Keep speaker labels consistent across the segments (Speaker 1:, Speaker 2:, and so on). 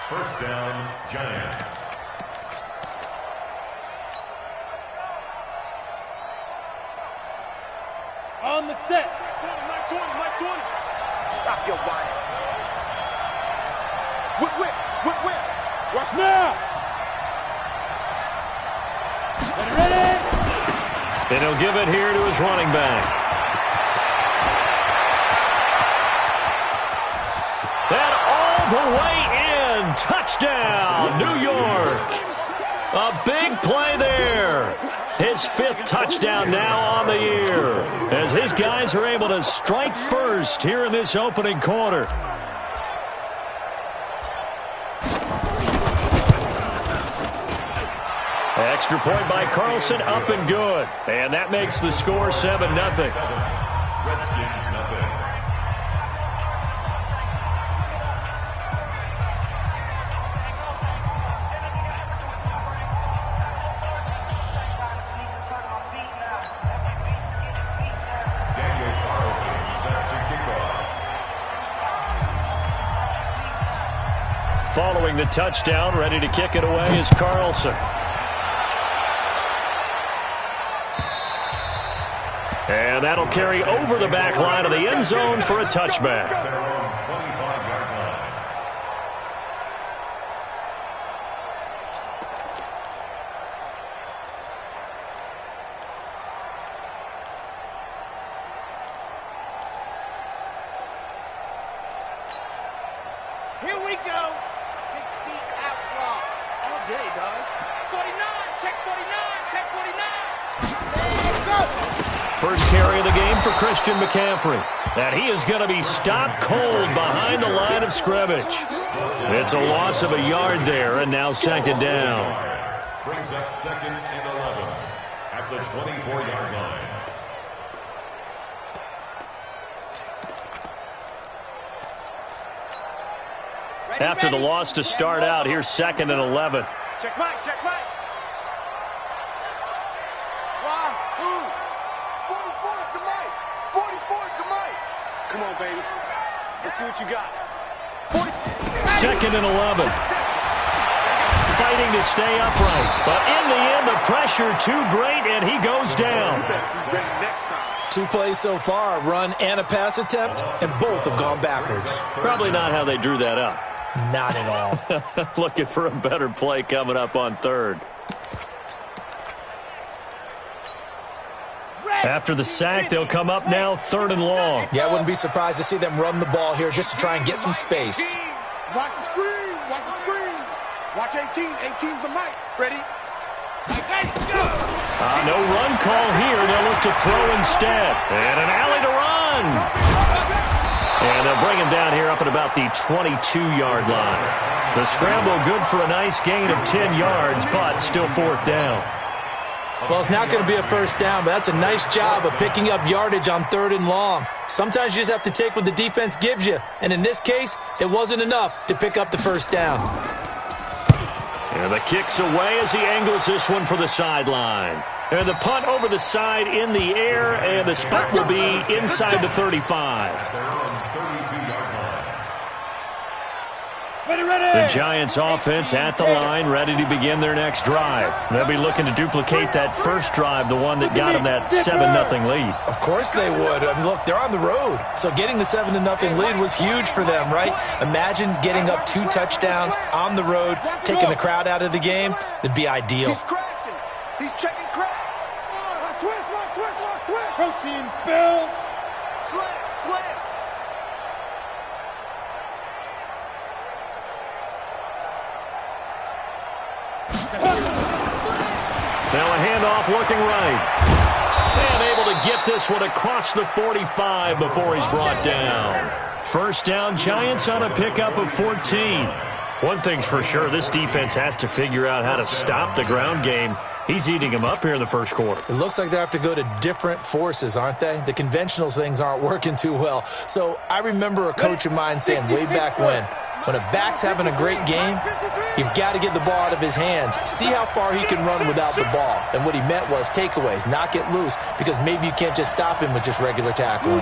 Speaker 1: First down, Giants.
Speaker 2: On the set.
Speaker 3: Stop your whining. Whip.
Speaker 2: Watch now. Ready.
Speaker 4: And he'll give it here to his running back. And all the way in. Touchdown, New York. A big play there. His 5th touchdown now on the year, as his guys are able to strike first here in this opening quarter. Extra point by Carlson, up and good. And that makes the score 7-0.
Speaker 1: Redskins, nothing.
Speaker 4: Following the touchdown, ready to kick it away is Carlson. And that'll carry over the back line of the end zone for a touchback.
Speaker 3: Here we go. 60 outlaw. All day, dog. 49. Check 49. Check 49. Go.
Speaker 4: First carry of the game for Christian McCaffrey. And he is going to be stopped cold behind the line of scrimmage. It's a loss of a yard there, and now second down.
Speaker 1: Brings up 2nd and 11 at the 24-yard line.
Speaker 4: After the loss to start out, here's 2nd and 11.
Speaker 3: Check Mike. Why? Who? 44's the Mike. 44's the Mike. Come on, baby. Let's see what you got.
Speaker 4: 2nd and 11. Fighting to stay upright. But in the end, the pressure too great, and he goes down.
Speaker 5: 2 plays so far, a run and a pass attempt, and both have gone backwards.
Speaker 4: Probably not how they drew that up.
Speaker 5: Not at all.
Speaker 4: Looking for a better play coming up on 3rd. After the sack, they'll come up now 3rd and long.
Speaker 5: Yeah, I wouldn't be surprised to see them run the ball here just to try and get some space.
Speaker 3: Watch the screen. Watch 18. 18's the Mike. Ready? Go.
Speaker 4: No run call here. They'll look to throw instead. And an alley to run. And they'll bring him down here up at about the 22-yard line. The scramble good for a nice gain of 10 yards, but still 4th down.
Speaker 5: Well, it's not going to be a first down, but that's a nice job of picking up yardage on 3rd and long. Sometimes you just have to take what the defense gives you, and in this case, it wasn't enough to pick up the first down.
Speaker 4: And the kick's away as he angles this one for the sideline. And the punt over the side in the air, and the spot will be inside the 35. The Giants offense at the line, ready to begin their next drive. They'll be looking to duplicate that first drive, the one that got them that 7-0 lead.
Speaker 5: Of course they would. I mean, look, they're on the road. So getting the 7-0 lead was huge for them, right? Imagine getting up 2 touchdowns on the road, taking the crowd out of the game. That'd be ideal.
Speaker 3: He's crashing. He's checking crash. Switch.
Speaker 2: Protein spill.
Speaker 3: Slam.
Speaker 4: Now a handoff looking right. And able to get this one across the 45 before he's brought down. First down, Giants on a pickup of 14. One thing's for sure, this defense has to figure out how to stop the ground game. He's eating them up here in the first quarter.
Speaker 5: It looks like they have to go to different forces, aren't they? The conventional things aren't working too well. So I remember a coach of mine saying way back when a back's having a great game, you've got to get the ball out of his hands. See how far he can run without the ball. And what he meant was takeaways, not get loose, because maybe you can't just stop him with just regular tackling.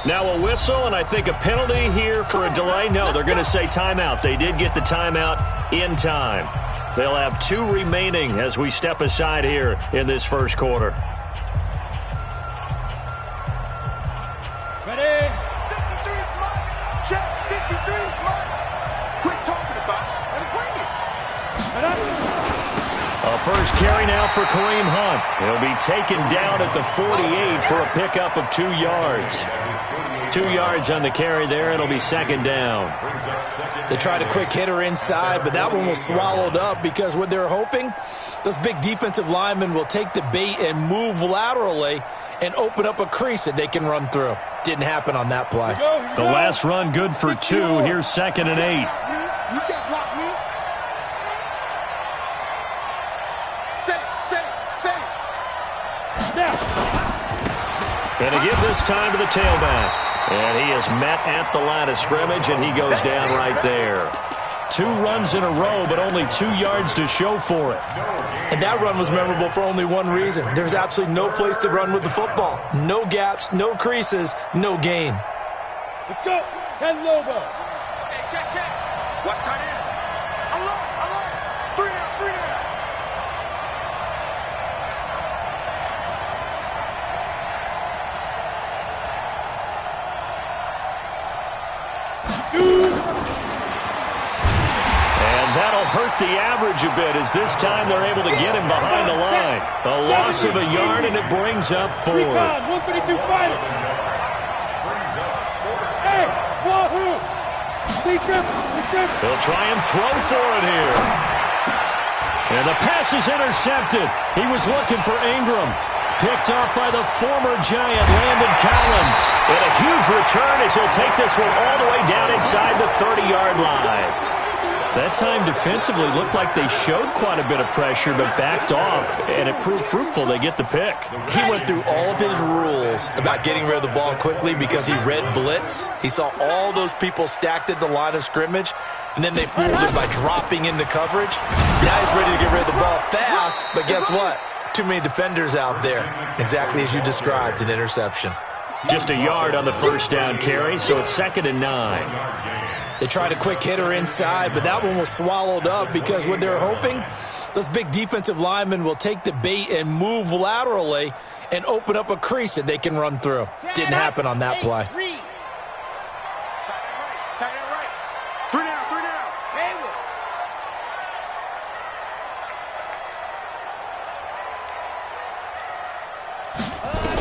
Speaker 4: Now a whistle, and I think a penalty here for a delay. No, they're going to say timeout. They did get the timeout in time. They'll have 2 remaining as we step aside here in this first quarter.
Speaker 2: Ready?
Speaker 3: 53 is mine. Check. 53 is mine. Quit talking about it and bring it.
Speaker 4: A first carry now for Kareem Hunt. He'll be taken down at the 48 for a pickup of 2 yards. 2 yards on the carry there. It'll be second down.
Speaker 5: They tried a quick hitter inside, but that one was swallowed up because what they're hoping, those big defensive linemen will take the bait and move laterally and open up a crease that they can run through. Didn't happen on that play.
Speaker 4: The last run good for 2. Here's second and 8.
Speaker 3: You can't block me. Say.
Speaker 4: And to give this time to the tailback. And he is met at the line of scrimmage, and he goes down right there. 2 runs in a row, but only 2 yards to show for it.
Speaker 5: And that run was memorable for only one reason. There's absolutely no place to run with the football. No gaps, no creases, no gain.
Speaker 2: Let's go. 10 Lobo.
Speaker 3: Hey, check. Watch tight end. Alert. 3 down.
Speaker 4: And that'll hurt the average a bit as this time they're able to get him behind the line. A loss of a yard, and it brings up 4th.
Speaker 2: 132 fighter. Hey, wahoo.
Speaker 4: He'll try and throw for it here. And the pass is intercepted. He was looking for Ingram. Picked off by the former Giant, Landon Collins. And a huge return as he'll take this one all the way down inside the 30-yard line. That time defensively looked like they showed quite a bit of pressure but backed off, and it proved fruitful. They get the pick.
Speaker 5: He went through all of his rules about getting rid of the ball quickly because he read blitz. He saw all those people stacked at the line of scrimmage, and then they fooled him by dropping into coverage. Now he's ready to get rid of the ball fast, but guess what? Too many defenders out there. Exactly as you described, an interception.
Speaker 4: Just a yard on the first down carry, so it's second and 9.
Speaker 5: They tried a quick hitter inside, but that one was swallowed up because what they're hoping, those big defensive linemen will take the bait and move laterally and open up a crease that they can run through. Didn't happen on that play.
Speaker 3: Tight end right. 3 down. Hayward.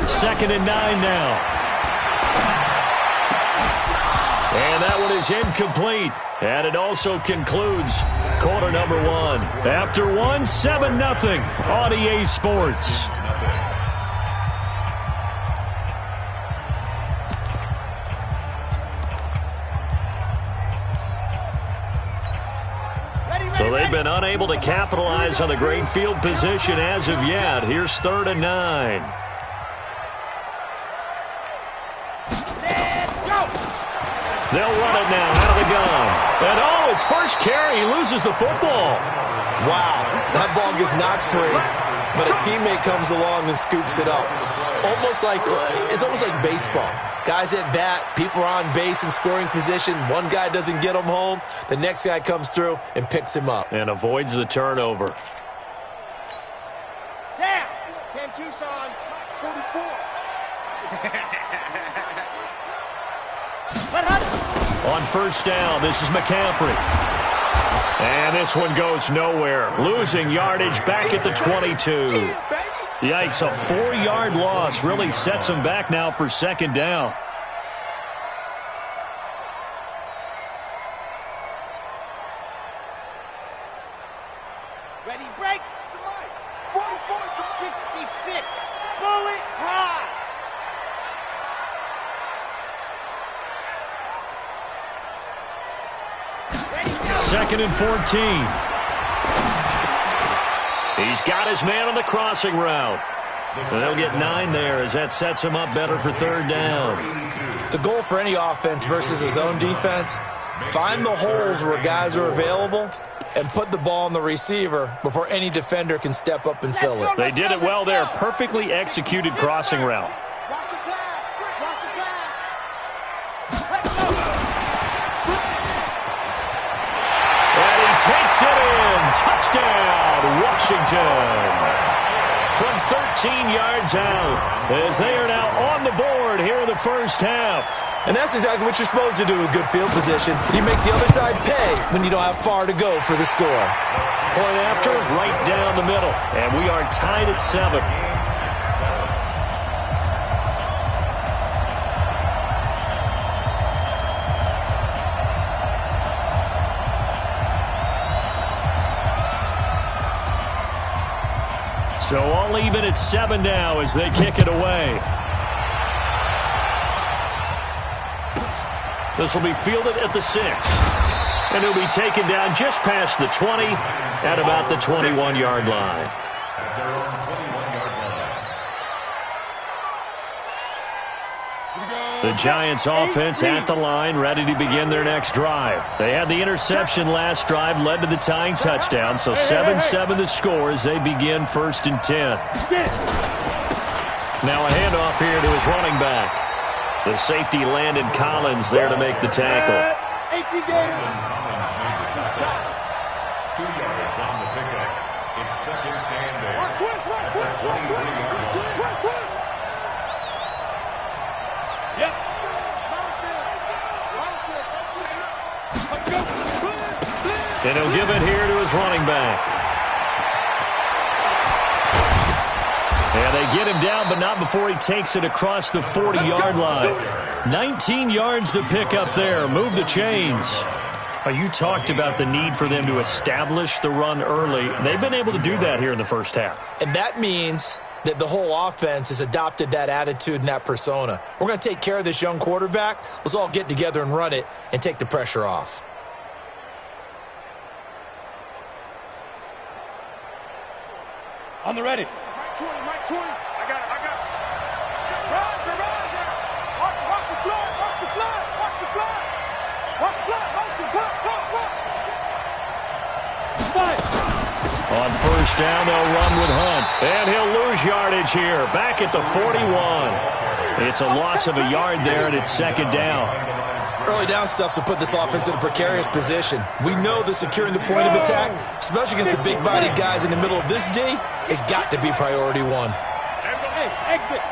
Speaker 4: Second and 9 now. And that one is incomplete. And it also concludes quarter number 1. After 1, 7-0 on EA Sports. So they've been unable to capitalize on the great field position as of yet. Here's 3rd and 9. They'll run it now out of the gun. And his first carry, he loses the football.
Speaker 5: Wow, that ball gets knocked free, but a teammate comes along and scoops it up. It's almost like baseball. Guys at bat, people are on base in scoring position. One guy doesn't get him home. The next guy comes through and picks him up.
Speaker 4: And avoids the turnover.
Speaker 3: Down. 10 Tucson. 44.
Speaker 4: On first down, this is McCaffrey. And this one goes nowhere. Losing yardage back at the 22. Yikes, a 4-yard loss really sets him back now for second down.
Speaker 3: Ready, break. 44 for 66. Bullet high.
Speaker 4: Second and 14. He's got his man on the crossing route. And they'll get 9 there as that sets him up better for third down.
Speaker 5: The goal for any offense versus his own defense, find the holes where guys are available and put the ball on the receiver before any defender can step up and fill it.
Speaker 4: They did it well there. Perfectly executed crossing route.
Speaker 3: Watch the pass. Watch the pass.
Speaker 4: touchdown, Washington. From 13 yards out, as they are now on the board here in the first half.
Speaker 5: And that's exactly what you're supposed to do with good field position. You make the other side pay when you don't have far to go for the score.
Speaker 4: Point after, right down the middle. And we are tied at 7. So all even at 7 now as they kick it away. This will be fielded at the 6. And it'll be taken down just past the 20 at about the 21-yard line. The Giants offense at the line, ready to begin their next drive. They had the interception last drive, led to the tying touchdown, so 7-7 the score as they begin 1st and 10. Now a handoff here to his running back. The safety Landon Collins there to make the tackle.
Speaker 1: 2 yards on the pickup. It's 2nd and 8.
Speaker 2: Yep.
Speaker 4: And he'll give it here to his running back. And they get him down, but not before he takes it across the 40-yard line. 19 yards to pick up there. Move the chains. You talked about the need for them to establish the run early. They've been able to do that here in the first half.
Speaker 5: And that means that the whole offense has adopted that attitude and that persona. We're going to take care of this young quarterback. Let's all get together and run it and take the pressure off.
Speaker 2: On the ready.
Speaker 3: Mike 20. I got it. Roger. Watch the flag.
Speaker 2: Five.
Speaker 4: On first down, they'll run with Hunt. And he'll lose yardage here, back at the 41. It's a loss of a yard there, and it's 2nd down.
Speaker 5: Early down stuff will put this offense in a precarious position. We know that securing the point of attack, especially against the big-bodied guys in the middle of this D, has got to be priority 1.
Speaker 2: Hey, exit.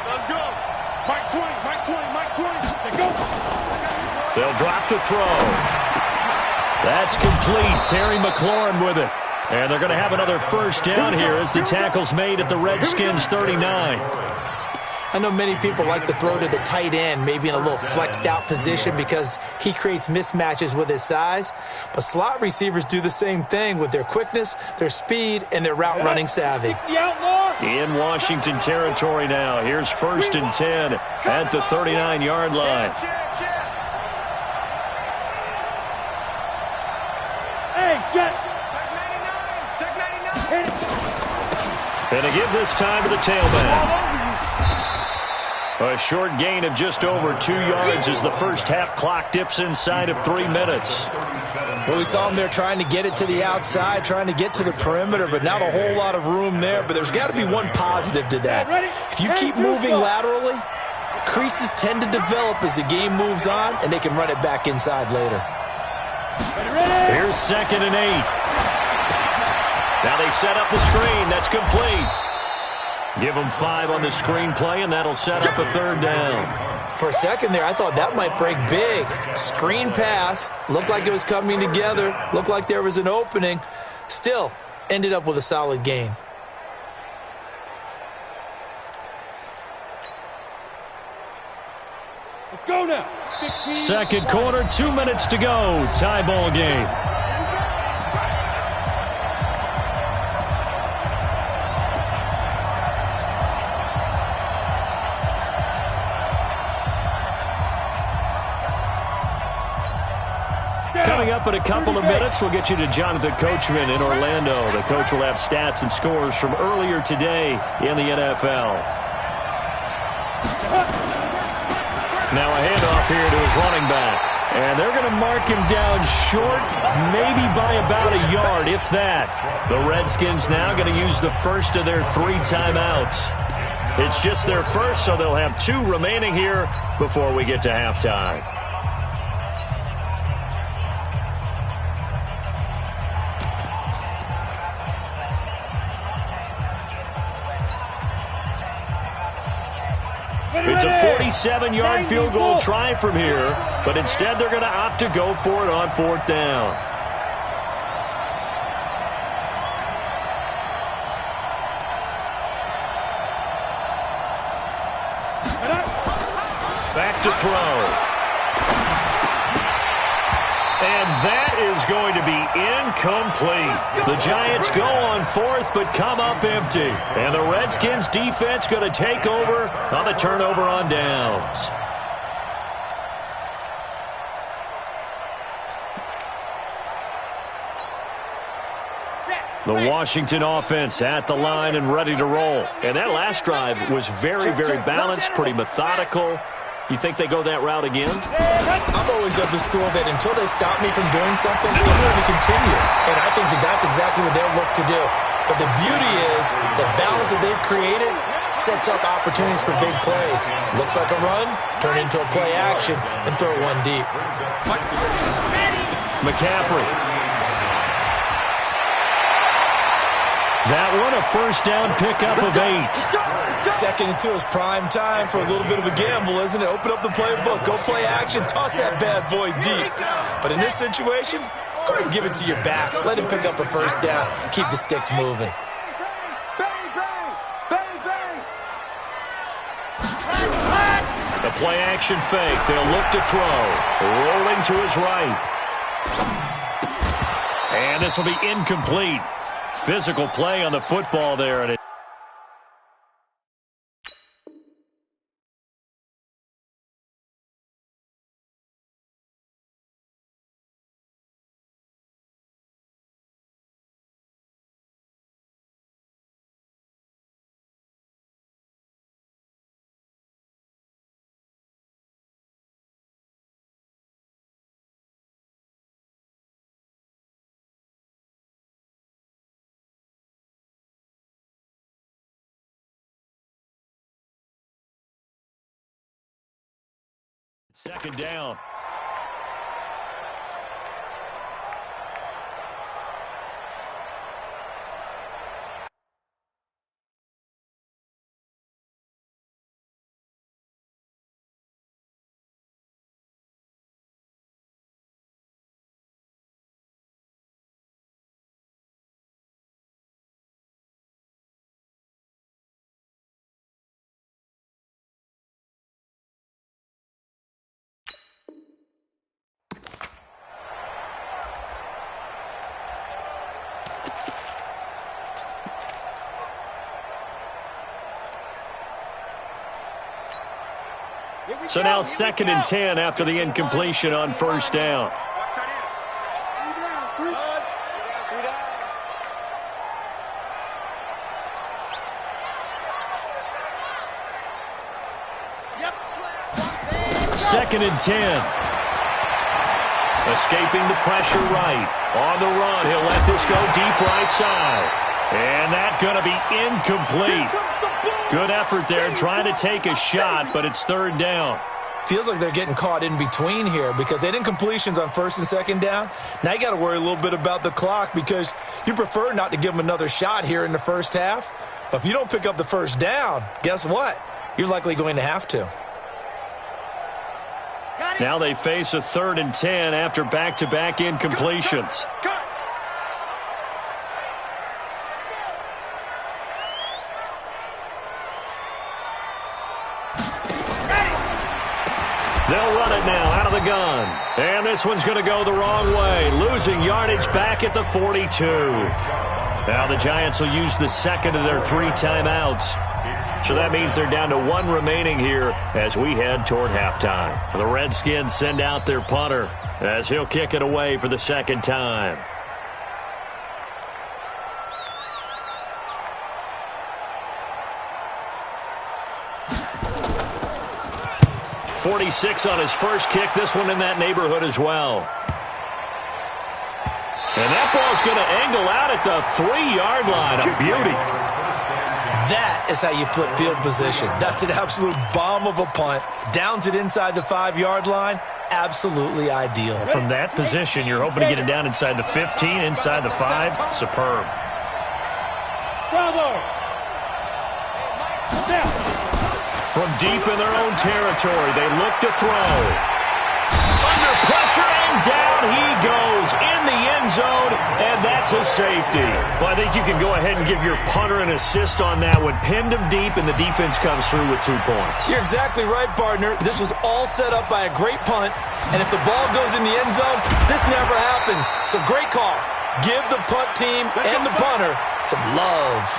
Speaker 3: Let's go. Mike 20.
Speaker 2: Go.
Speaker 4: They'll drop to throw. That's complete. Terry McLaurin with it. And they're going to have another first down here as the tackle's made at the Redskins' 39.
Speaker 5: I know many people like to throw to the tight end, maybe in a little flexed out position because he creates mismatches with his size. But slot receivers do the same thing with their quickness, their speed, and their route running savvy.
Speaker 2: 60 outlaw.
Speaker 4: In Washington territory now. Here's 1st and 10 at the 39-yard line.
Speaker 2: Hey, jet.
Speaker 3: Check 99.
Speaker 4: And to give this time to the tailback. A short gain of just over 2 yards as the first half clock dips inside of 3 minutes.
Speaker 5: Well, we saw him there trying to get it to the outside, trying to get to the perimeter, but not a whole lot of room there. But there's got to be one positive to that. If you keep moving laterally, creases tend to develop as the game moves on, and they can run it back inside later.
Speaker 4: Here's 2nd and 8. Now they set up the screen. That's complete. Give them 5 on the screenplay, and that'll set up a 3rd down.
Speaker 5: For a second there, I thought that might break big. Screen pass. Looked like it was coming together. Looked like there was an opening. Still, ended up with a solid gain.
Speaker 2: Let's go now. 15.
Speaker 4: Second quarter, 2 minutes to go. Tie ball game. Coming up in a couple of minutes, we'll get you to Jonathan Coachman in Orlando. The coach will have stats and scores from earlier today in the NFL. Now a handoff here to his running back. And they're going to mark him down short, maybe by about a yard, if that. The Redskins now going to use the first of their 3 timeouts. It's just their first, so they'll have 2 remaining here before we get to halftime. It's a 47-yard field goal try from here, but instead they're going to opt to go for it on 4th down. Back to throw. And that is going to be incomplete. The Giants go on 4th but come up empty. And the Redskins defense going to take over on the turnover on downs. The Washington offense at the line and ready to roll. And that last drive was very, very balanced, pretty methodical. You think they go that route again?
Speaker 5: I'm always of the school that until they stop me from doing something, I'm going to continue. And I think that that's exactly what they'll look to do. But the beauty is the balance that they've created sets up opportunities for big plays. Looks like a run, turn into a play action, and throw one deep.
Speaker 4: McCaffrey. That one a first down pickup of 8.
Speaker 5: 2nd and 2 is prime time for a little bit of a gamble, isn't it? Open up the playbook, go play action, toss that bad boy deep. But in this situation, go ahead and give it to your back. Let him pick up a first down. Keep the sticks moving.
Speaker 4: The play action fake. They'll look to throw. Rolling to his right. And this will be incomplete. Physical play on the football there. And second down. So now 2nd and 10 after the incompletion on first down. Second and 10. Escaping the pressure right. On the run, he'll let this go deep right side. And that's going to be incomplete. Good effort there, trying to take a shot, but it's 3rd down.
Speaker 5: Feels like they're getting caught in between here because they had incompletions on 1st and 2nd down. Now you got to worry a little bit about the clock because you prefer not to give them another shot here in the first half. But if you don't pick up the first down, guess what? You're likely going to have to.
Speaker 4: Now they face a 3rd and 10 after back-to-back incompletions. They'll run it now out of the gun. And this one's going to go the wrong way. Losing yardage back at the 42. Now the Giants will use the second of their 3 timeouts. So that means they're down to 1 remaining here as we head toward halftime. The Redskins send out their punter as he'll kick it away for the 2nd time. .46 on his first kick. This one in that neighborhood as well. And that ball's going to angle out at the 3-yard line. A beauty.
Speaker 5: That is how you flip field position. That's an absolute bomb of a punt. Downs it inside the 5-yard line. Absolutely ideal.
Speaker 4: From that position, you're hoping to get it down inside the 15, inside the 5. Superb.
Speaker 2: Bravo. Now.
Speaker 4: from deep in their own territory. They look to throw. Under pressure, and down he goes in the end zone, and that's a safety. Well, I think you can go ahead and give your punter an assist on that one. Pinned him deep, and the defense comes through with 2 points.
Speaker 5: You're exactly right, partner. This was all set up by a great punt, and if the ball goes in the end zone, this never happens. So great call. Give the punt team and the punter some love.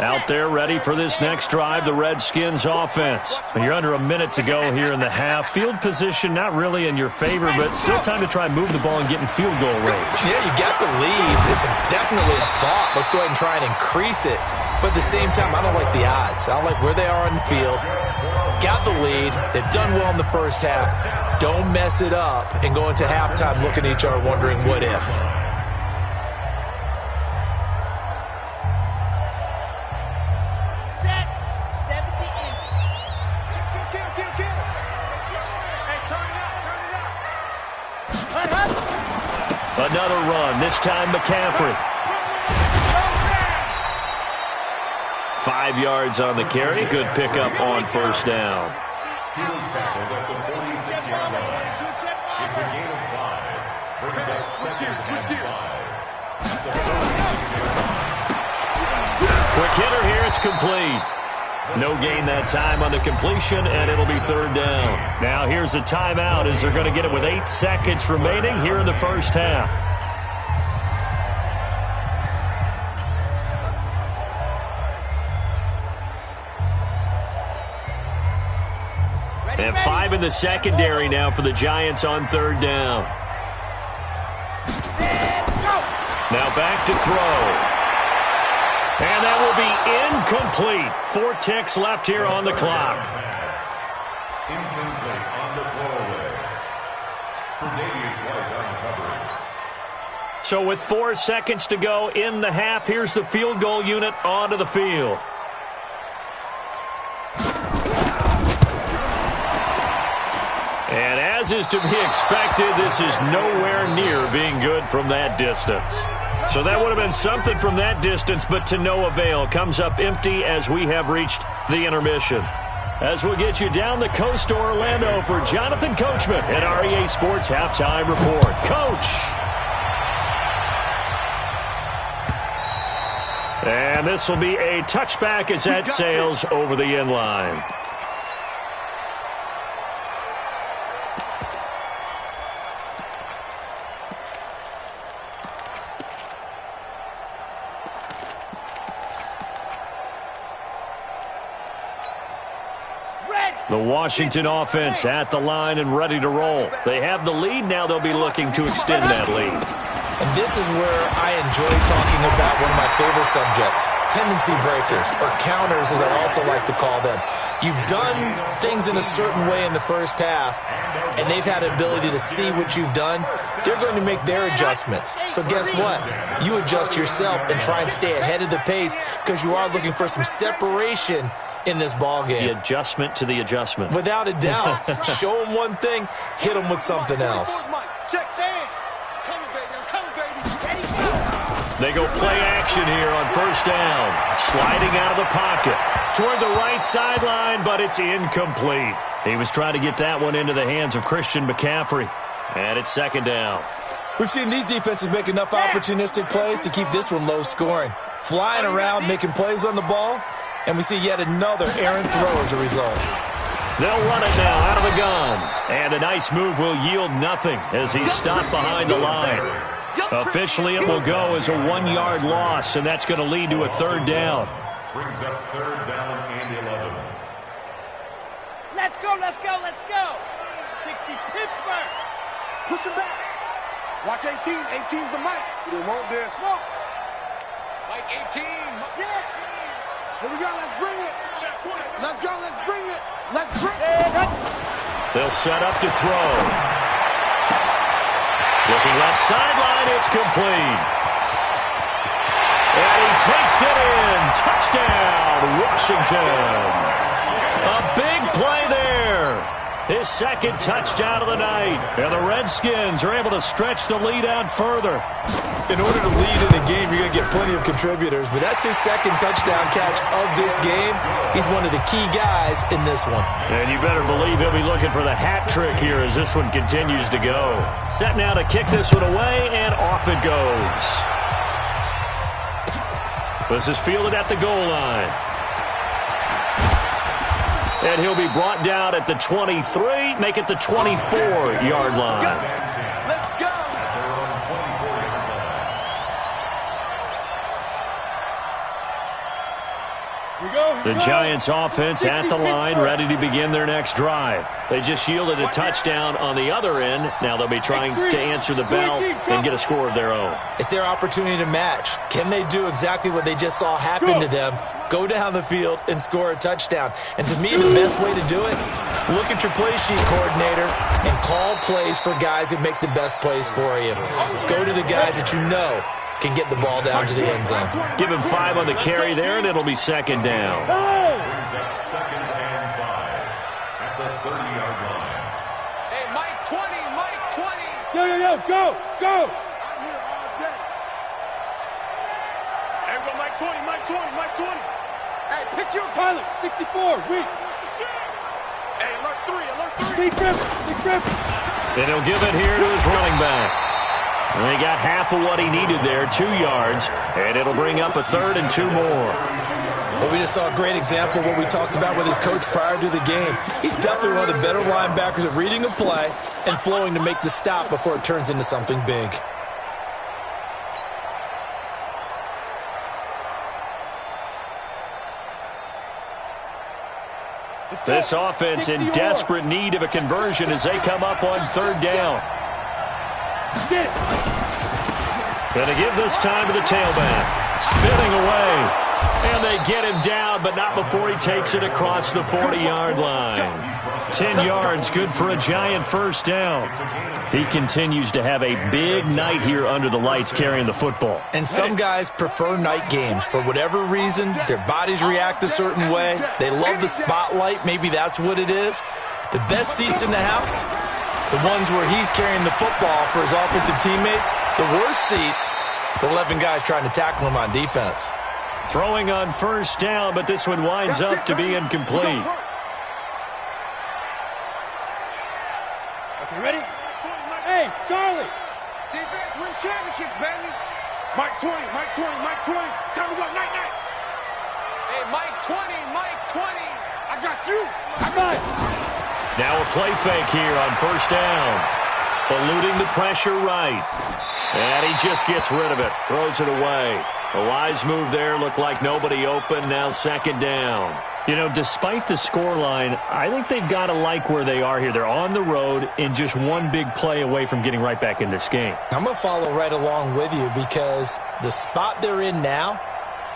Speaker 4: Out there ready for this next drive, the Redskins offense. You're under a minute to go here in the half. Field position not really in your favor, but still time to try and move the ball and get in field goal range.
Speaker 5: Yeah, you got the lead. It's definitely a thought. Let's go ahead and try and increase it. But at the same time, I don't like the odds. I don't like where they are on the field. Got the lead. They've done well in the first half. Don't mess it up and go into halftime looking at each other wondering what if.
Speaker 4: Another run, this time McCaffrey. 5 yards on the carry. Good pickup on first down.
Speaker 1: He was tackled at the 46-yard line. It's a gain of 5. Brings up second and 5. At the 46-yard line.
Speaker 4: Quick hitter here, it's complete. No gain that time on the completion, and it'll be third down. Now here's a timeout as they're going to get it with 8 seconds remaining here in the first half. And 5 in the secondary now for the Giants on third down. Now back to throw. And that will be incomplete. 4 ticks left here on the clock.
Speaker 1: Incomplete on the throwaway. Tre'Davious White on coverage.
Speaker 4: So with 4 seconds to go in the half, here's the field goal unit onto the field. And as is to be expected, this is nowhere near being good from that distance. So that would have been something from that distance, but to no avail. Comes up empty as we have reached the intermission. As we'll get you down the coast to Orlando for Jonathan Coachman at REA Sports Halftime Report. Coach! And this will be a touchback as that sails over the end line. The Washington offense at the line and ready to roll. They have the lead. Now they'll be looking to extend that lead.
Speaker 5: And this is where I enjoy talking about one of my favorite subjects, tendency breakers, or counters as I also like to call them. You've done things in a certain way in the first half, and they've had the ability to see what you've done. They're going to make their adjustments. So guess what? You adjust yourself and try and stay ahead of the pace because you are looking for some separation in this ball game.
Speaker 4: The adjustment to the adjustment.
Speaker 5: Without a doubt. Show them one thing, hit them with something else.
Speaker 4: They go play action here on first down. Sliding out of the pocket toward the right sideline, but it's incomplete. He was trying to get that one into the hands of Christian McCaffrey. And it's second down.
Speaker 5: We've seen these defenses make enough opportunistic plays to keep this one low scoring. Flying around, making plays on the ball. And we see yet another errant throw as a result.
Speaker 4: They'll run it now out of the gun. And a nice move will yield nothing as he's stopped behind the line. Officially, it will go as a 1-yard loss, and that's going to lead to a third down.
Speaker 1: Brings up third down and 11.
Speaker 3: Let's go, let's go, let's go. 60 Pittsburgh. Push him back. Watch 18. 18's the mic. We won't dare smoke. Mike 18. Sit. Here we go, let's bring it. Let's go, let's bring it. Let's bring it.
Speaker 4: They'll set up to throw. Looking left sideline, it's complete. And he takes it in. Touchdown, Washington. A big play there. His second touchdown of the night. And the Redskins are able to stretch the lead out further.
Speaker 5: In order to lead in a game, you're going to get plenty of contributors, but that's his second touchdown catch of this game. He's one of the key guys in this one.
Speaker 4: And you better believe he'll be looking for the hat trick here as this one continues to go. Set now to kick this one away, and off it goes. This is fielded at the goal line. And he'll be brought down at the 23, make it the 24-yard line.
Speaker 3: Let's go.
Speaker 4: The Giants offense at the line, ready to begin their next drive. They just yielded a touchdown on the other end. Now they'll be trying to answer the bell and get a score of their own.
Speaker 5: It's their opportunity to match. Can they do exactly what they just saw happen to them? Go down the field and score a touchdown. And to me, the best way to do it, look at your play sheet coordinator and call plays for guys who make the best plays for you. Go to the guys that you know can get the ball down to the end zone.
Speaker 4: Give him 5 on the carry there, and it'll be second down.
Speaker 1: Brings up 2nd and 5 at the 30-yard line.
Speaker 3: Hey, Mike 20, Mike 20.
Speaker 2: Yo, go!
Speaker 3: I'm here all day. Hey, we go Mike 20, Mike 20, Mike 20. Hey, pick your
Speaker 2: Pilot, 64, weak.
Speaker 3: Hey, alert 3.
Speaker 2: Big rip.
Speaker 4: And he'll give it here to his running back. And he got half of what he needed there, 2 yards, and it'll bring up a 3rd and 2 more.
Speaker 5: Well, we just saw a great example of what we talked about with his coach prior to the game. He's definitely one of the better linebackers at reading a play and flowing to make the stop before it turns into something big.
Speaker 4: This offense in desperate need of a conversion as they come up on 3rd down. Going to give this time to the tailback. Spinning away. And they get him down, but not before he takes it across the 40-yard line. 10 yards, good for a Giant first down. He continues to have a big night here under the lights carrying the football.
Speaker 5: And some guys prefer night games. For whatever reason, their bodies react a certain way. They love the spotlight. Maybe that's what it is. The best seats in the house, the ones where he's carrying the football for his offensive teammates. The worst seats, the 11 guys trying to tackle him on defense.
Speaker 4: Throwing on first down, but this one winds up to be incomplete.
Speaker 2: Okay, ready? Hey, Charlie!
Speaker 3: Defense wins championships, baby. Mike 20, Mike 20, Mike 20. Time to go, night. Hey, Mike 20, Mike 20. I got you.
Speaker 4: Now a play fake here on first down. Eluding the pressure right. And he just gets rid of it. Throws it away. A wise move there. Looked like nobody open. Now second down. You know, despite the scoreline, I think they've got to like where they are here. They're on the road and just one big play away from getting right back in this game.
Speaker 5: I'm going to follow right along with you because the spot they're in now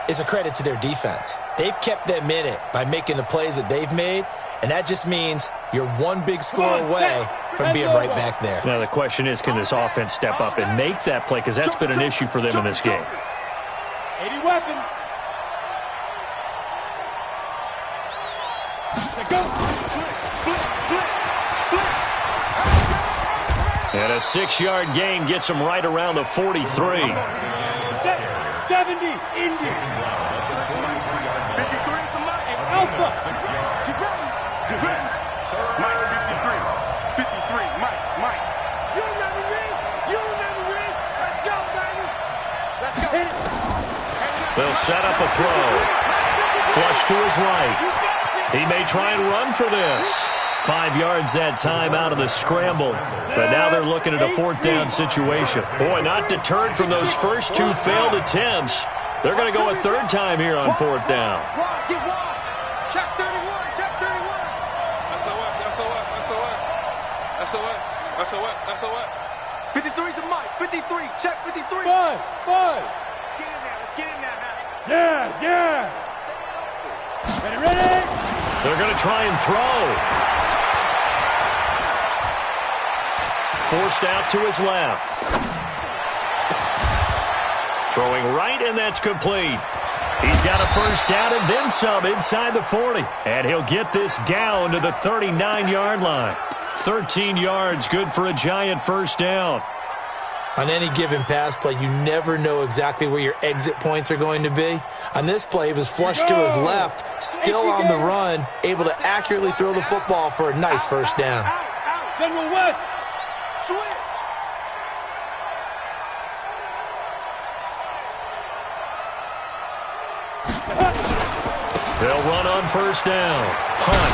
Speaker 5: is a credit to their defense. They've kept them in it by making the plays that they've made, and that just means you're one big score away from being right back there.
Speaker 4: Now the question is, can this offense step up and make that play? Because that's been an issue for them in this game.
Speaker 2: 80 weapon. Go.
Speaker 4: And a 6-yard gain gets him right around the 43.
Speaker 2: 70, Indy.
Speaker 3: 53 is the mark.
Speaker 2: Alpha.
Speaker 3: Get ready. Mike 53, Mike. You remember me. Let's go, baby. Let's go.
Speaker 4: They'll set up a throw. Flush to his right. He may try and run for this. 5 yards that time out of the scramble. But now they're looking at a 4th down situation. Boy, not deterred from those first 2 failed attempts. They're going to go a 3rd time here on 4th down.
Speaker 3: Get wide. Check 31. 53 is the mic. 53. Check 53.
Speaker 2: Five.
Speaker 3: Get in there now.
Speaker 2: Yes. Ready?
Speaker 4: They're going to try and throw. Forced out to his left. Throwing right, and that's complete. He's got a first down and then some inside the 40. And he'll get this down to the 39-yard line. 13 yards, good for a Giant first down.
Speaker 5: On any given pass play, you never know exactly where your exit points are going to be. On this play, he was flushed to his left, still on the run, able to accurately throw the football for a nice first down.
Speaker 2: General West.
Speaker 3: Switch.
Speaker 4: They'll run on first down. Hunt.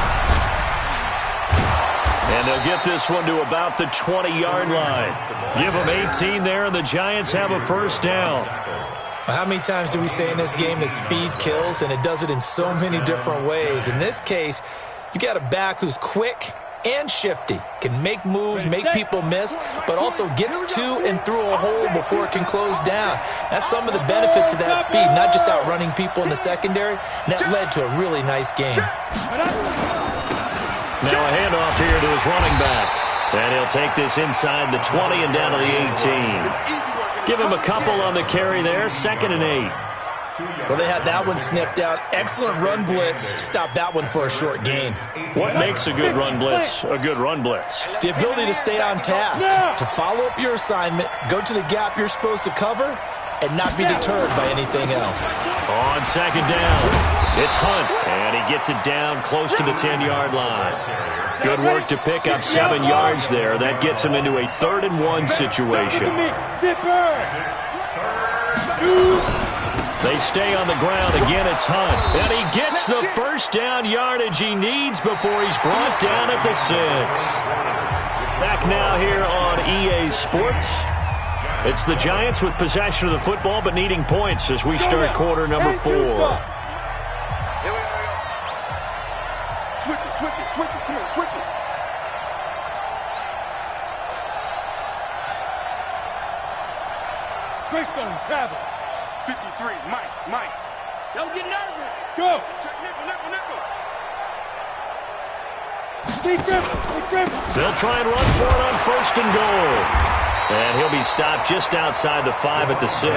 Speaker 4: And they'll get this one to about the 20-yard line. Give them 18 there, and the Giants have a first down.
Speaker 5: How many times do we say in this game that speed kills, and it does it in so many different ways? In this case, you got a back who's quick and shifty, can make moves, make people miss, but also gets to and through a hole before it can close down. That's some of the benefits of that speed, not just outrunning people in the secondary, and that led to a really nice game.
Speaker 4: Now a handoff here to his running back. And he'll take this inside the 20 and down to the 18. Give him a couple on the carry there, 2nd and 8.
Speaker 5: Well, they had that one sniffed out. Excellent run blitz. Stop that one for a short gain.
Speaker 4: What makes a good run blitz a good run blitz?
Speaker 5: The ability to stay on task, to follow up your assignment, go to the gap you're supposed to cover, and not be deterred by anything else.
Speaker 4: On 2nd down, it's Hunt, and he gets it down close to the 10-yard line. Good work to pick up 7 yards there. That gets him into a 3rd and 1 situation. They stay on the ground. Again, it's Hunt. And he gets the first down yardage he needs before he's brought down at the 6. Back now here on EA Sports. It's the Giants with possession of the football but needing points as we start quarter number 4.
Speaker 3: Switch it, switch it, switch it. Come on, switch it.
Speaker 2: Greystone, travel.
Speaker 3: 53, Mike.
Speaker 2: Don't get nervous. Go.
Speaker 3: Check nickel.
Speaker 2: Keep gripping.
Speaker 4: They'll try and run for it on 1st and goal. And he'll be stopped just outside the 5 at the 6.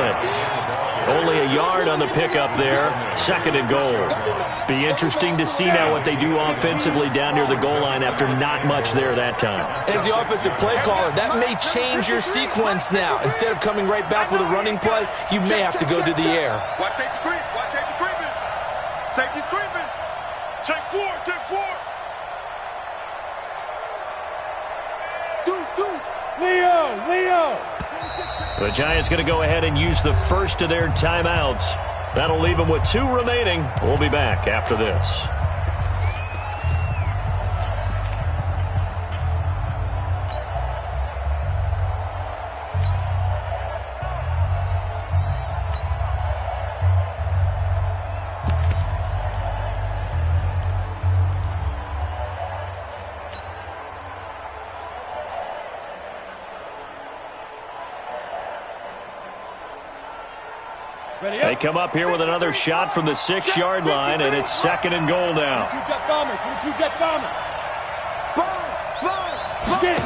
Speaker 4: Only a yard on the pickup there. 2nd and goal. Be interesting to see now what they do offensively down near the goal line after not much there that time.
Speaker 5: As the offensive play caller, that may change your sequence now. Instead of coming right back with a running play, you may have to go to the air.
Speaker 3: Watch safety creep. Watch safety creeping. Safety's creeping. Check 4. Deuce.
Speaker 2: Leo.
Speaker 4: The Giants going to go ahead and use the first of their timeouts. That'll leave them with 2 remaining. We'll be back after this. They come up here with another shot from the 6-yard line, and it's 2nd and goal now.
Speaker 2: Two jet bombers. Get it.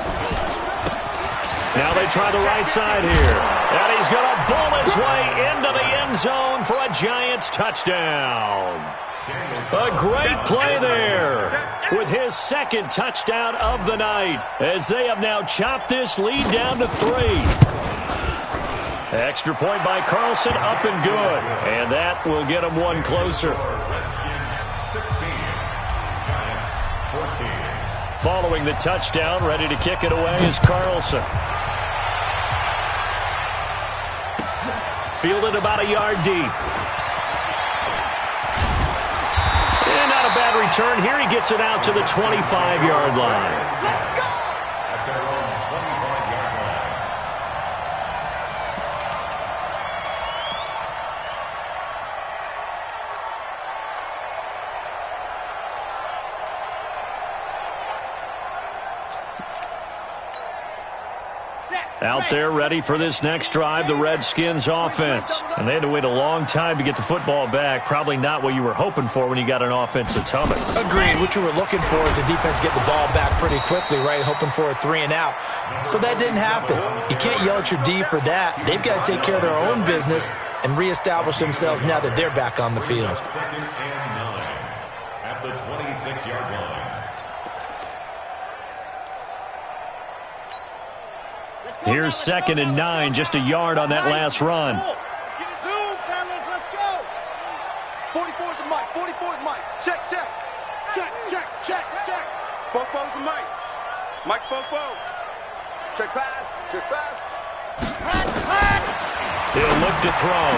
Speaker 4: Now they try the right side here. And he's going to bowl his way into the end zone for a Giants touchdown. A great play there with his 2nd touchdown of the night as they have now chopped this lead down to 3. Extra point by Carlson, up and good. And that will get him 1 closer.
Speaker 1: 16, Giants 14.
Speaker 4: Following the touchdown, ready to kick it away is Carlson. Fielded about a yard deep. And not a bad return here. He gets it out to the 25-yard line.
Speaker 1: At their own 25-yard line.
Speaker 3: Set.
Speaker 4: Out there ready for this next drive, the Redskins offense. And they had to wait a long time to get the football back. Probably not what you were hoping for when you got an offense that's humming.
Speaker 5: Agreed. What you were looking for is a defense get the ball back pretty quickly, right? Hoping for a 3-and-out. So that didn't happen. You can't yell at your D for that. They've got to take care of their own business and reestablish themselves now that they're back on the field.
Speaker 1: 2nd and 9 at the 26-yard line.
Speaker 4: Here's 2nd and 9, just a yard on that last run.
Speaker 3: Zoom, fellas, let's go. 44's the mic, 44's Mike. Check, check. Check, check, check, check. Fofo's the mic. Mike's Fofo. Check pass, check pass. Pass.
Speaker 4: He'll look to throw.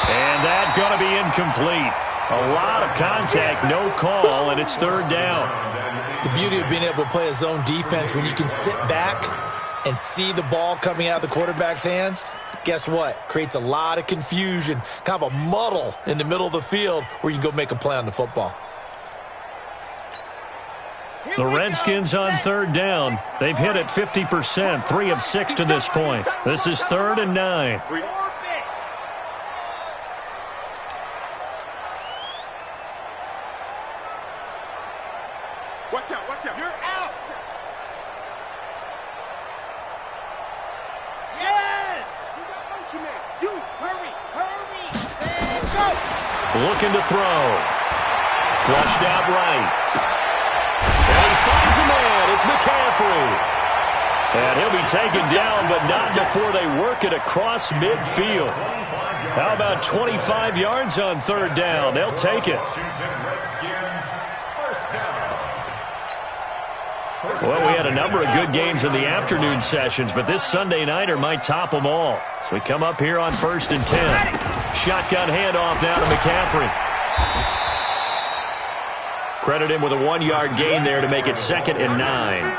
Speaker 4: And that's going to be incomplete. A lot of contact, no call, and it's 3rd down.
Speaker 5: The beauty of being able to play a zone defense when you can sit back and see the ball coming out of the quarterback's hands, guess what? Creates a lot of confusion, kind of a muddle in the middle of the field where you can go make a play on the football.
Speaker 4: The Redskins on 3rd down. They've hit it 50%, 3 of 6 to this point. This is 3rd and 9.
Speaker 3: Watch out, watch out. You're out. Yes! You got motion man. You, hurry. And go.
Speaker 4: Looking to throw. Flushed out right. And he finds a man. It's McCaffrey. And he'll be taken down, but not before they work it across midfield. How about 25 yards on 3rd down? They'll take it. Well, we had a number of good games in the afternoon sessions, but this Sunday nighter might top them all. So we come up here on 1st and 10. Shotgun handoff now to McCaffrey. Credit him with a 1-yard gain there to make it 2nd and 9.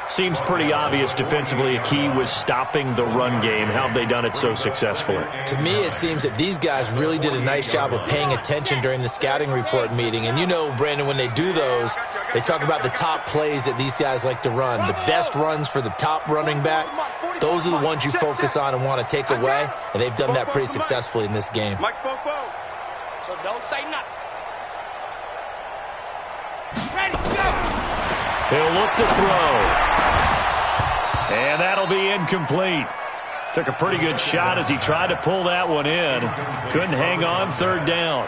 Speaker 4: Seems pretty obvious defensively a key was stopping the run game. How have they done it so successfully?
Speaker 5: To me, it seems that these guys really did a nice job of paying attention during the scouting report meeting. And you know, Brandon, when they do those, they talk about the top plays that these guys like to run. The best runs for the top running back, those are the ones you focus on and want to take away. And they've done that pretty successfully in this game.
Speaker 3: Mike's Fofo. So don't say nothing. Ready, go.
Speaker 4: He'll look to throw. And that'll be incomplete. Took a pretty good shot as he tried to pull that one in. Couldn't hang on 3rd down.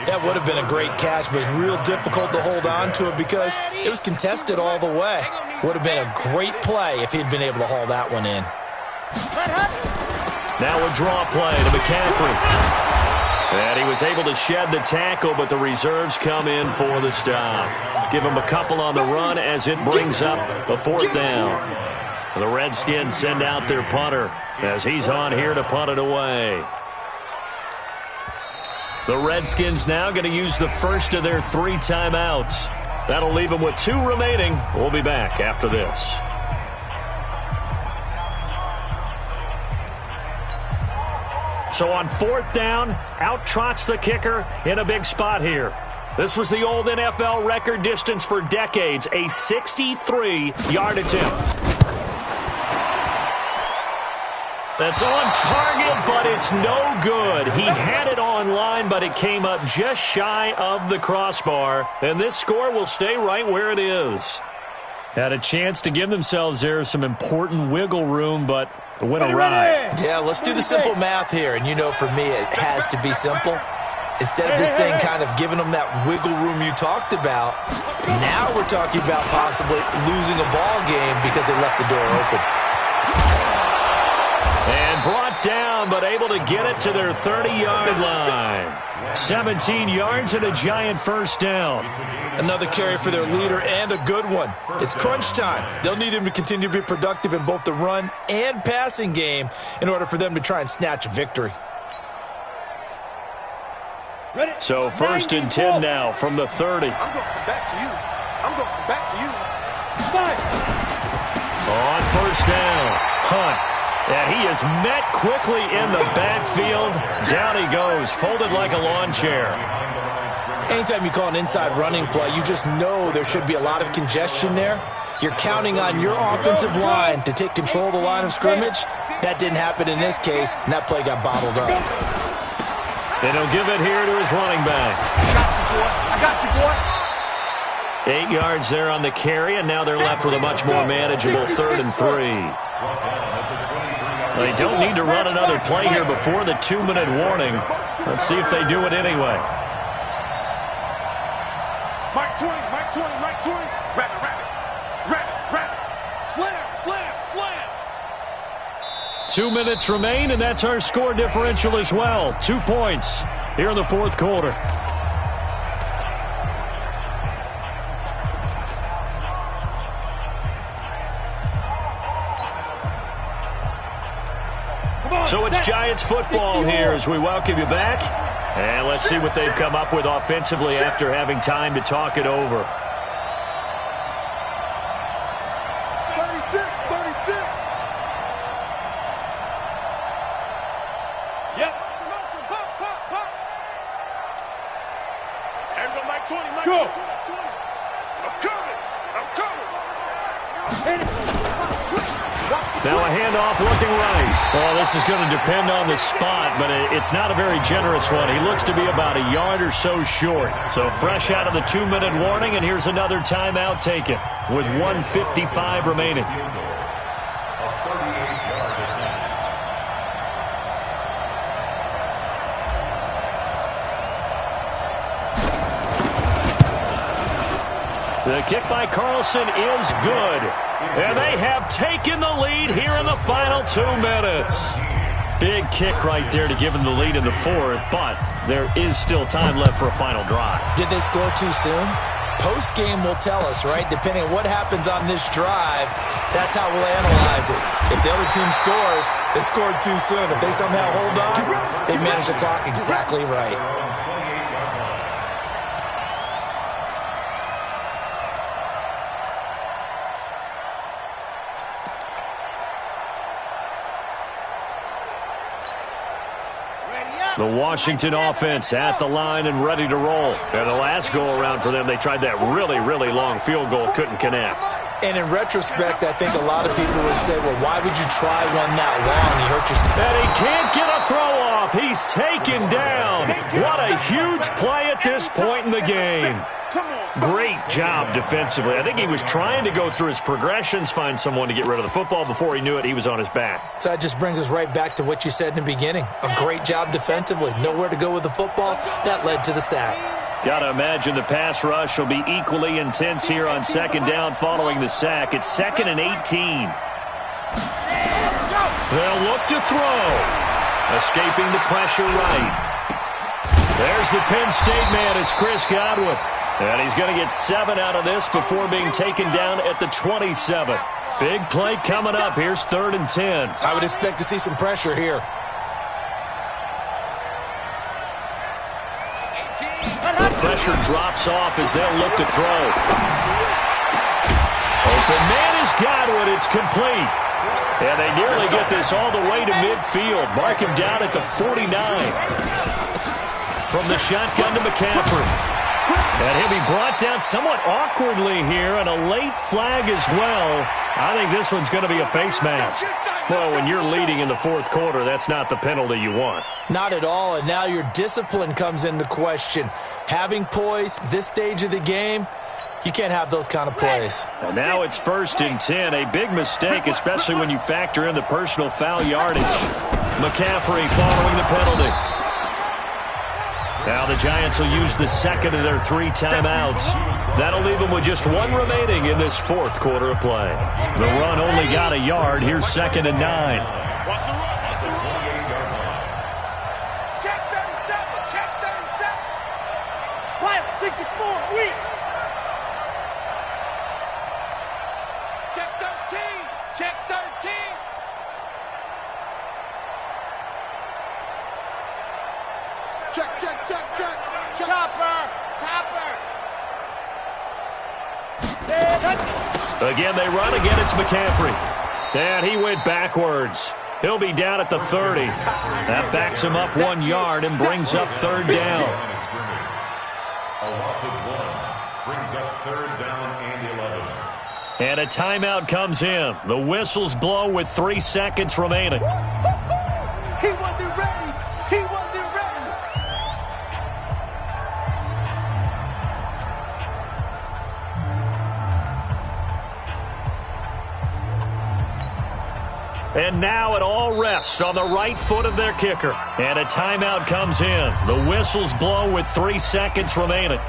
Speaker 5: That would have been a great catch, but it's real difficult to hold on to it because it was contested all the way. Would have been a great play if he'd been able to haul that one in.
Speaker 4: Now a draw play to McCaffrey. And he was able to shed the tackle, but the reserves come in for the stop. Give him a couple on the run as it brings up a 4th down. The Redskins send out their punter as he's on here to punt it away. The Redskins now going to use the first of their 3 timeouts. That'll leave them with 2 remaining. We'll be back after this. So on 4th down, out trots the kicker in a big spot here. This was the old NFL record distance for decades, a 63-yard attempt. That's on target, but it's no good. He had it on line, but it came up just shy of the crossbar. And this score will stay right where it is. Had a chance to give themselves there some important wiggle room, but it went awry.
Speaker 5: Yeah, let's do the simple math here. And you know, for me, it has to be simple. Instead of this thing kind of giving them that wiggle room you talked about, now we're talking about possibly losing a ball game because they left the door open.
Speaker 4: And brought down, but able to get it to their 30-yard line. 17 yards and a giant 1st down.
Speaker 5: Another carry for their leader and a good one. It's crunch time. They'll need him to continue to be productive in both the run and passing game in order for them to try and snatch a victory.
Speaker 4: So 1st and 10 now from the 30.
Speaker 3: I'm going to come back to you.
Speaker 4: On 1st down, Hunt. And he is met quickly in the backfield. Down he goes, folded like a lawn chair.
Speaker 5: Anytime you call an inside running play, you just know there should be a lot of congestion there. You're counting on your offensive line to take control of the line of scrimmage. That didn't happen in this case, and that play got bottled up.
Speaker 4: And he'll give it here to his running back.
Speaker 3: I got you, boy.
Speaker 4: 8 yards there on the carry, and now they're left with a much more manageable 3rd and 3. They don't need to run another play here before the 2-minute warning. Let's see if they do it anyway.
Speaker 3: Mike 20. Rabbit. Slam.
Speaker 4: 2 minutes remain, and that's our score differential as well. 2 points here in the 4th quarter. So it's Giants football here as we welcome you back. And let's see what they've come up with offensively after having time to talk it over.
Speaker 3: 36.
Speaker 2: Yep.
Speaker 3: Pop. Everybody, Mike 20.
Speaker 2: Go.
Speaker 3: I'm coming.
Speaker 4: Now a handoff looking right. Well, this is going to depend on the spot, but it's not a very generous one. He looks to be about a yard or so short. So fresh out of the 2-minute warning, and here's another timeout taken with 1:55 remaining. The kick by Carlson is good. And they have taken the lead here in the final 2 minutes. Big kick right there to give them the lead in the 4th, but there is still time left for a final drive.
Speaker 5: Did they score too soon? Post-game will tell us, right? Depending on what happens on this drive, that's how we'll analyze it. If the other team scores, they scored too soon. If they somehow hold on, they managed the clock exactly right.
Speaker 4: The Washington offense at the line and ready to roll. And the last go-around for them, they tried that really, really long field goal, couldn't connect.
Speaker 5: And in retrospect, I think a lot of people would say, well, why would you try one that long? You hurt yourself.
Speaker 4: And he can't get a throw off. He's taken down. What a huge play at this point in the game. Great job defensively. I think he was trying to go through his progressions, find someone to get rid of the football. Before he knew it, he was on his back.
Speaker 5: So that just brings us right back to what you said in the beginning. A great job defensively. Nowhere to go with the football. That led to the sack.
Speaker 4: Got to imagine the pass rush will be equally intense here on 2nd down following the sack. It's 2nd and 18. They'll look to throw. Escaping the pressure right. There's the Penn State man. It's Chris Godwin. And he's going to get 7 out of this before being taken down at the 27. Big play coming up. Here's 3rd and 10.
Speaker 5: I would expect to see some pressure here.
Speaker 4: The pressure drops off as they'll look to throw. Open man is Godwin. It's complete. And they nearly get this all the way to midfield. Mark him down at the 49. From the shotgun to McCaffrey. And he'll be brought down somewhat awkwardly here, and a late flag as well. I think this one's going to be a face mask. Well, when you're leading in the 4th quarter, that's not the penalty you want.
Speaker 5: Not at all, and now your discipline comes into question. Having poise this stage of the game, you can't have those kind of plays.
Speaker 4: And now it's 1st and 10. A big mistake, especially when you factor in the personal foul yardage. McCaffrey following the penalty. Now the Giants will use the 2nd of their 3 timeouts. That'll leave them with just 1 remaining in this 4th quarter of play. The run only got a yard. Here's 2nd and 9.
Speaker 3: Watch the run. Check 37. Quiet, 64, weak. Check 13. Check. Chopper.
Speaker 4: Again, they run. Again, it's McCaffrey. And he went backwards. He'll be down at the 30. That backs him up 1 yard and brings up 3rd down.
Speaker 1: A loss of 1 brings up 3rd down and 11.
Speaker 4: And a timeout comes in. The whistles blow with 3 seconds remaining.
Speaker 2: He wasn't ready. He wasn't ready.
Speaker 4: And now it all rests on the right foot of their kicker. And a timeout comes in. The whistles blow with 3 seconds remaining.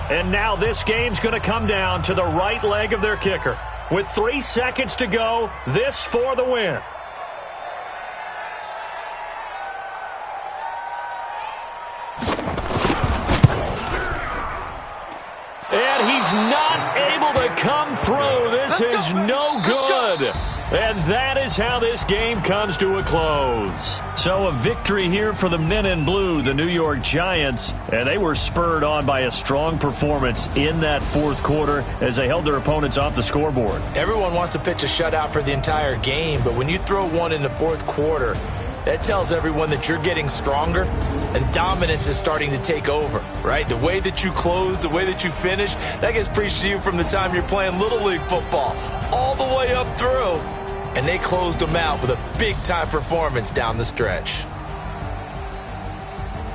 Speaker 4: And now this game's going to come down to the right leg of their kicker. With 3 seconds to go, this for the win. And he's not able to come through. This is no good. And that is how this game comes to a close. So a victory here for the men in blue, the New York Giants. And they were spurred on by a strong performance in that fourth quarter as they held their opponents off the scoreboard.
Speaker 5: Everyone wants to pitch a shutout for the entire game, but when you throw one in the fourth quarter, that tells everyone that you're getting stronger and dominance is starting to take over, right? The way that you close, the way that you finish, that gets preached to you from the time you're playing Little League football all the way up through. And they closed them out with a big-time performance down the stretch.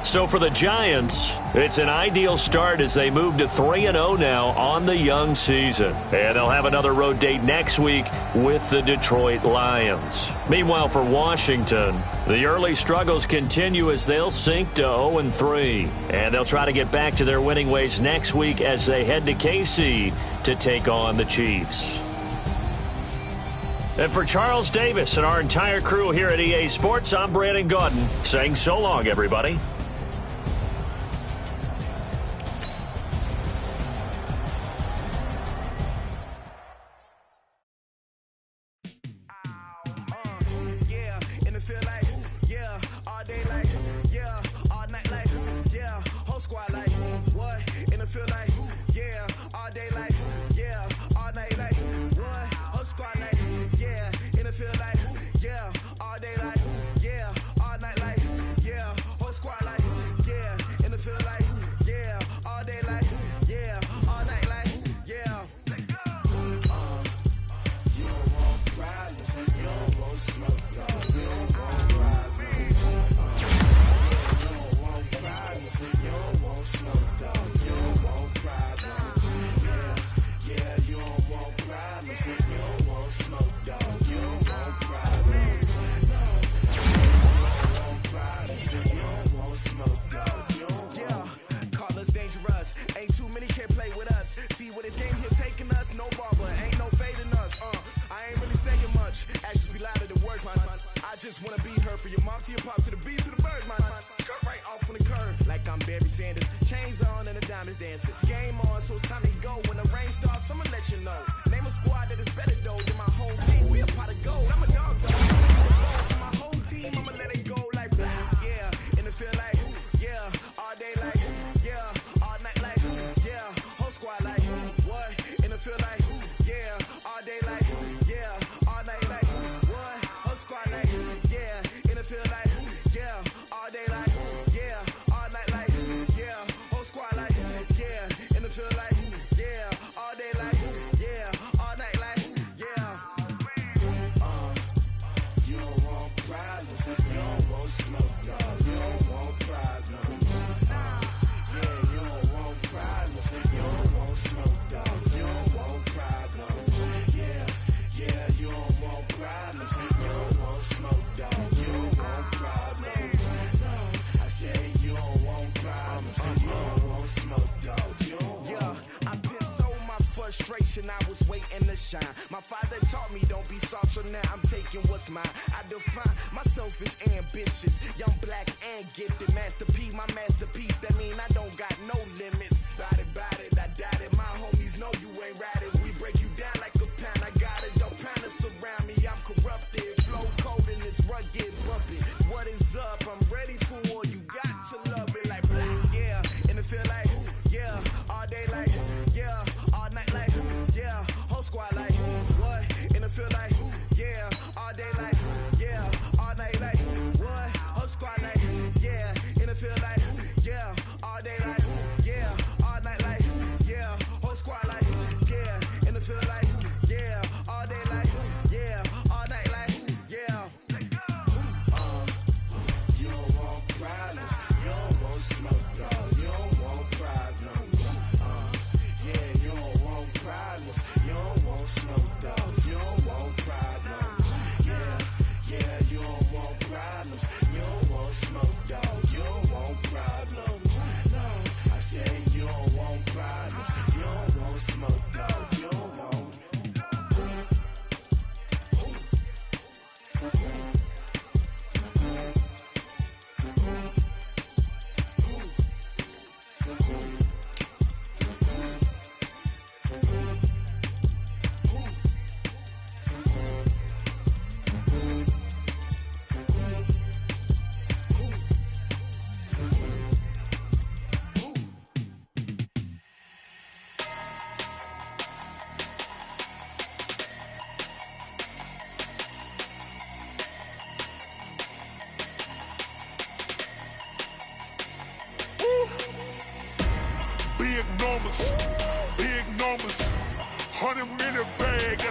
Speaker 4: So for the Giants, it's an ideal start as they move to 3-0 now on the young season. And they'll have another road date next week with the Detroit Lions. Meanwhile, for Washington, the early struggles continue as they'll sink to 0-3. And they'll try to get back to their winning ways next week as they head to KC to take on the Chiefs. And for Charles Davis and our entire crew here at EA Sports, I'm Brandon Gaudin saying so long, everybody.
Speaker 6: I was waiting to shine. My father taught me don't be soft, so now I'm taking what's mine. I define myself as ambitious, young, black, and gifted. Master P, my masterpiece. That mean I don't got no limits. Bout it, I doubt it. My homies know you ain't ride it. We break you down like a pound. I got it, don't pound it surround me. I'm corrupted, flow cold and it's rugged, bumping. What is up? I'm ready for war. You got to love it like yeah, and it feel like yeah, all day like yeah, all night like yeah.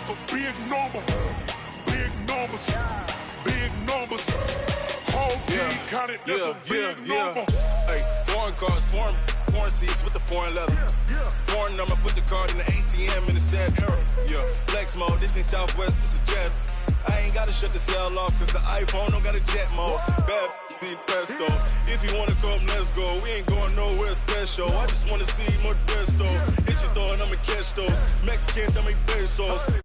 Speaker 7: a big number. Big numbers. Big numbers. Whole team counted, that's a big number.
Speaker 8: Hey, foreign cars, foreign seats with the foreign leather. Foreign number, put the card in the ATM in the sad era. Yeah, flex mode, this ain't Southwest, this is jet. I ain't gotta shut the cell off, cause the iPhone don't got a jet mode. Bad pesto. If you wanna come, let's go. We ain't going nowhere special. I just wanna see more dress though. Hit your throw and I'ma catch those. Mexican, dummy pesos.